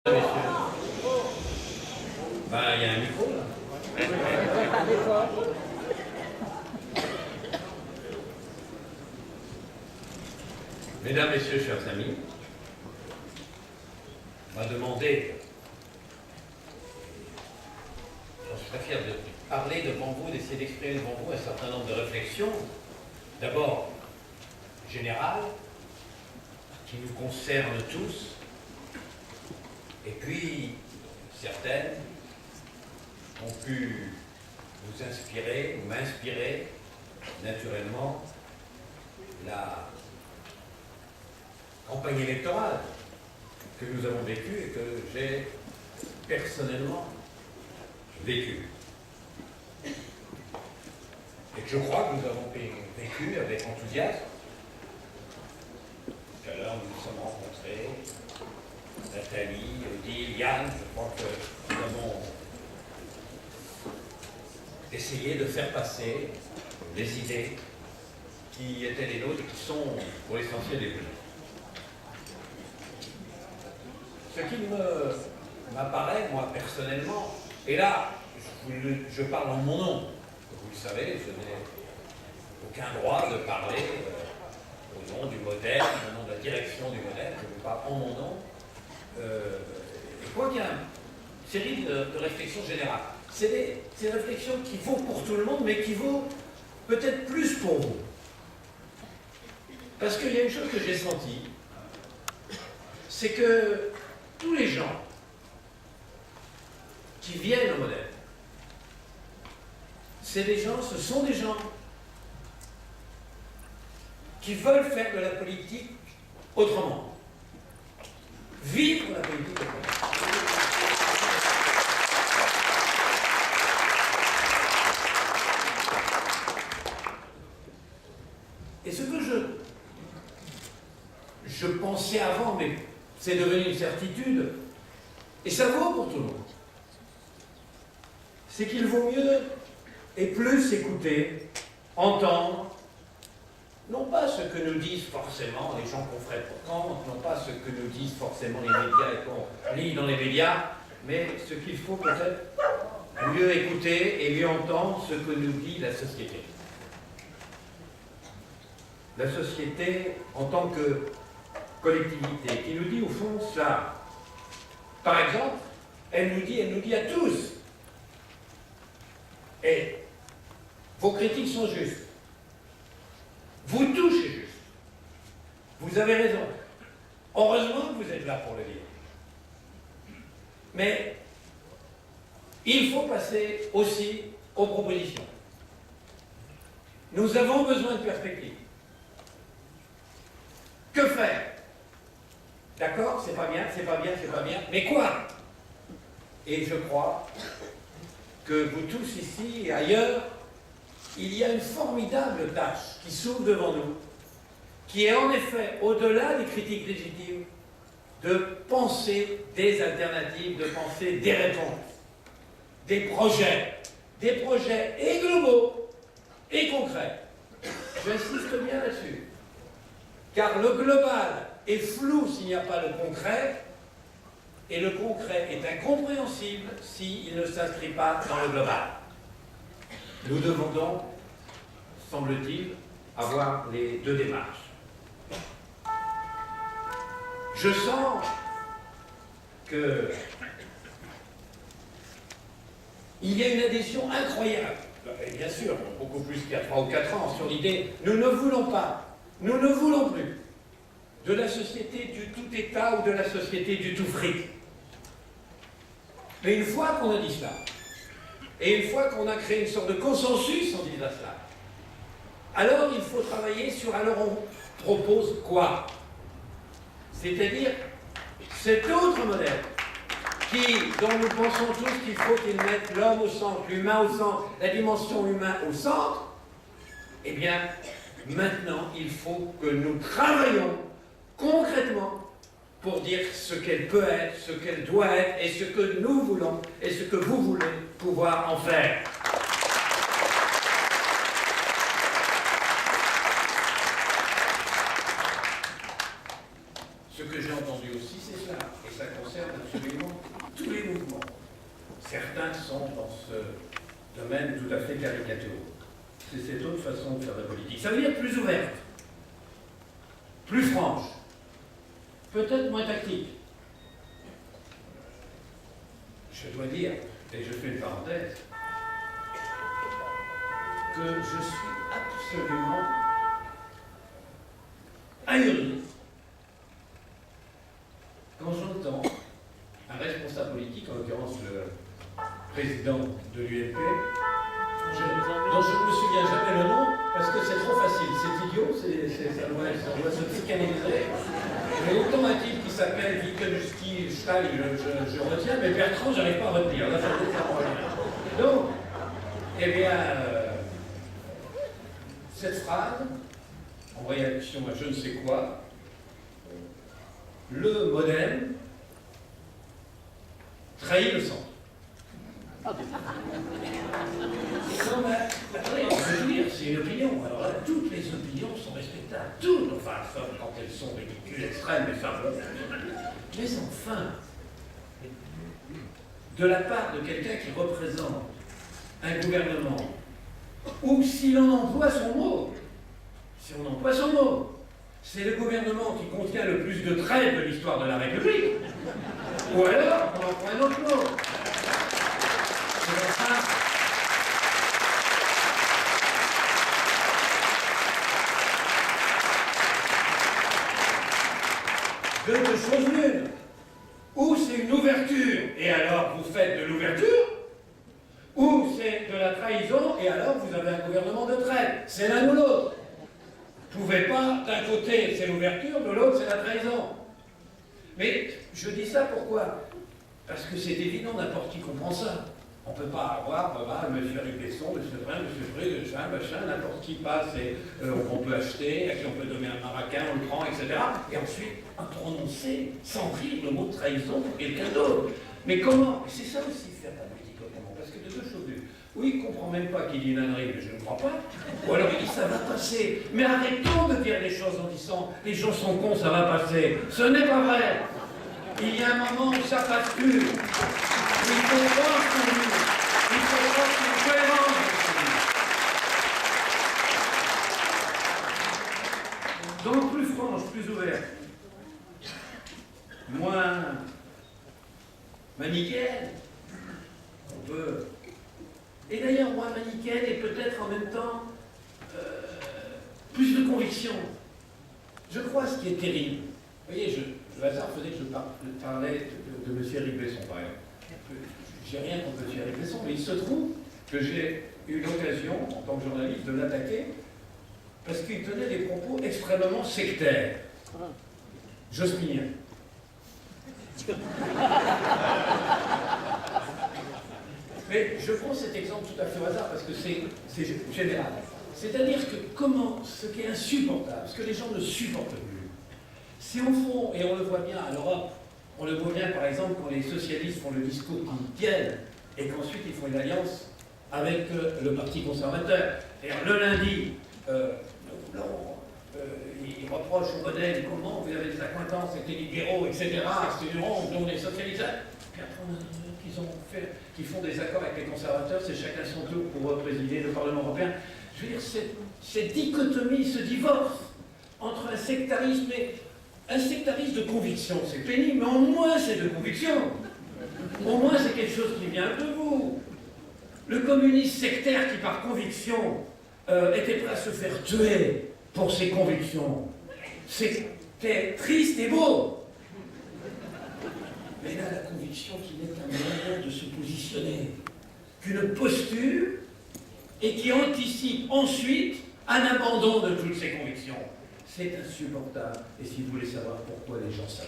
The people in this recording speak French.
Messieurs. Ben, il y a un micro là. Mesdames, Messieurs, chers amis, on m'a demandé, j'en suis très fier de parler devant vous, d'essayer d'exprimer devant vous un certain nombre de réflexions, d'abord générales, qui nous concernent tous, et puis certaines ont pu vous inspirer, ou m'inspirer, naturellement, la campagne électorale que nous avons vécue et que j'ai personnellement vécue. Et que je crois que nous avons vécu avec enthousiasme. Tout à l'heure, nous nous sommes rencontrés, Nathalie, Odile, Yann, je crois que nous avons essayé de faire passer des idées qui étaient les nôtres et qui sont, pour l'essentiel, des plus. Ce qui m'apparaît, moi, personnellement, et là, je parle en mon nom. Vous le savez, je n'ai aucun droit de parler au nom du modèle, au nom de la direction du modèle, je vous parle en mon nom. Je crois qu'il y a une série de réflexions générales. C'est des réflexions qui vaut pour tout le monde, mais qui vaut peut-être plus pour vous. Parce qu'il y a une chose que j'ai sentie, c'est que tous les gens qui viennent au modèle, ce sont des gens qui veulent faire de la politique autrement. Vivre la politique autrement. Et ce que je pensais avant, mais c'est devenu une certitude, et ça vaut pour tout le monde, c'est qu'il vaut mieux et plus écouter, entendre, non pas ce que nous disent forcément les gens qu'on ferait pour Kant, non pas ce que nous disent forcément les médias et qu'on lit dans les médias, mais ce qu'il faut peut-être mieux écouter et mieux entendre ce que nous dit la société. La société en tant que collectivité, qui nous dit au fond cela. Par exemple, elle nous dit à tous, et vos critiques sont justes, vous touchez juste, vous avez raison, heureusement que vous êtes là pour le dire. Mais il faut passer aussi aux propositions. Nous avons besoin de perspectives. Que faire? D'accord, c'est pas bien, c'est pas bien, c'est pas bien, mais quoi? Et je crois que vous tous ici et ailleurs, il y a une formidable tâche qui s'ouvre devant nous, qui est en effet, au-delà des critiques légitimes, de penser des alternatives, de penser des réponses, des projets et globaux et concrets. J'insiste bien là-dessus. Car le global est flou s'il n'y a pas le concret, et le concret est incompréhensible s'il ne s'inscrit pas dans le global. Nous devons donc, semble-t-il, avoir les deux démarches. Je sens que il y a une adhésion incroyable, et bien sûr, beaucoup plus qu'il y a 3 ou 4 ans, sur l'idée, nous ne voulons pas, nous ne voulons plus de la société du tout État ou de la société du tout fric. Mais une fois qu'on a dit cela, et une fois qu'on a créé une sorte de consensus en disant cela, alors il faut travailler sur, alors on propose quoi? C'est-à-dire cet autre modèle dont nous pensons tous qu'il faut qu'il mette l'homme au centre, l'humain au centre, la dimension humaine au centre. Eh bien, maintenant, il faut que nous travaillions concrètement pour dire ce qu'elle peut être, ce qu'elle doit être, et ce que nous voulons, et ce que vous voulez pouvoir en faire. Ce que j'ai entendu aussi, c'est cela, et ça concerne absolument tous les mouvements. Certains sont dans ce domaine tout à fait caricaturaux. C'est cette autre façon de faire de la politique. Ça veut dire plus ouverte, plus franche, peut-être moins tactique. Je dois dire, et je fais une parenthèse, que je suis absolument ahuri quand j'entends un responsable politique, en l'occurrence le président de l'UMP, dont je ne me souviens jamais le nom, parce que c'est trop facile, c'est idiot, ça doit se psychanalyser. Mais autant un type qui s'appelle Wittgenstein, je retiens, mais Bertrand, j'arrive pas à retenir. Là, donc, eh bien, cette phrase, en réaction à je ne sais quoi, le modem trahit le centre. Attendez, on peut dire, c'est une opinion. Alors là, toutes les opinions sont respectables. Toutes, enfin, quand elles sont ridicules, extrêmes, mais ça. Mais enfin, de la part de quelqu'un qui représente un gouvernement, ou si l'on emploie son mot, c'est le gouvernement qui contient le plus de traits de l'histoire de la République, ou alors on emploie un autre mot. Deux choses l'une. Ou c'est une ouverture, et alors vous faites de l'ouverture, ou c'est de la trahison, et alors vous avez un gouvernement de traite. C'est l'un ou l'autre. Vous ne pouvez pas, d'un côté c'est l'ouverture, de l'autre c'est la trahison. Mais je dis ça pourquoi? Parce que c'est évident, n'importe qui comprend ça. On ne peut pas avoir, M. Ribesson, M. Brun, M. Brug, machin, n'importe qui passe et on peut acheter, à qui on peut donner un maraquin, on le prend, etc. Et ensuite, prononcer sans rire le mot de trahison pour quelqu'un d'autre. Mais comment? C'est ça aussi faire la politique autrement. Parce que de deux choses l'une. Oui, il ne comprend même pas qu'il dit une ânerie, mais je ne crois pas. Ou alors il dit ça va passer. Mais arrêtons de dire les choses en disant les gens sont cons, ça va passer. Ce n'est pas vrai. Il y a un moment où ça passe plus. Il faut voir son but. Il faut voir son cohérence. Donc plus franche, plus ouverte. Moins manichéenne. On peut. Et d'ailleurs, moins manichéenne et peut-être en même temps plus de conviction. Je crois ce qui est terrible. Vous voyez, le hasard faisait que je parlais de M. Ribesson, par exemple. J'ai rien contre M. Ribesson, mais il se trouve que j'ai eu l'occasion, en tant que journaliste, de l'attaquer parce qu'il tenait des propos extrêmement sectaires. Jospinien. Mais je prends cet exemple tout à fait au hasard parce que c'est général. C'est-à-dire que ce qui est insupportable, ce que les gens ne supportent plus, c'est au fond, et on le voit bien à l'Europe, on le voit bien par exemple quand les socialistes font le discours qu'ils tiennent et qu'ensuite ils font une alliance avec le Parti conservateur. Et le lundi, ils reprochent au modèle comment vous avez des accointances avec les libéraux, etc. C'est une honte, dont les socialistes. Puis après, on a qui font des accords avec les conservateurs, c'est chacun son tour pour présider le Parlement européen. Je veux dire, cette dichotomie, ce divorce entre un sectarisme de conviction, c'est pénible, mais au moins c'est de conviction. Au moins c'est quelque chose qui vient de vous. Le communiste sectaire qui, par conviction, était prêt à se faire tuer pour ses convictions, c'était triste et beau. Mais là, la conviction qui n'est qu'un moyen de se positionner, qu'une posture, et qui anticipe ensuite un abandon de toutes ces convictions. C'est insupportable. Et si vous voulez savoir pourquoi les gens s'arrêtent,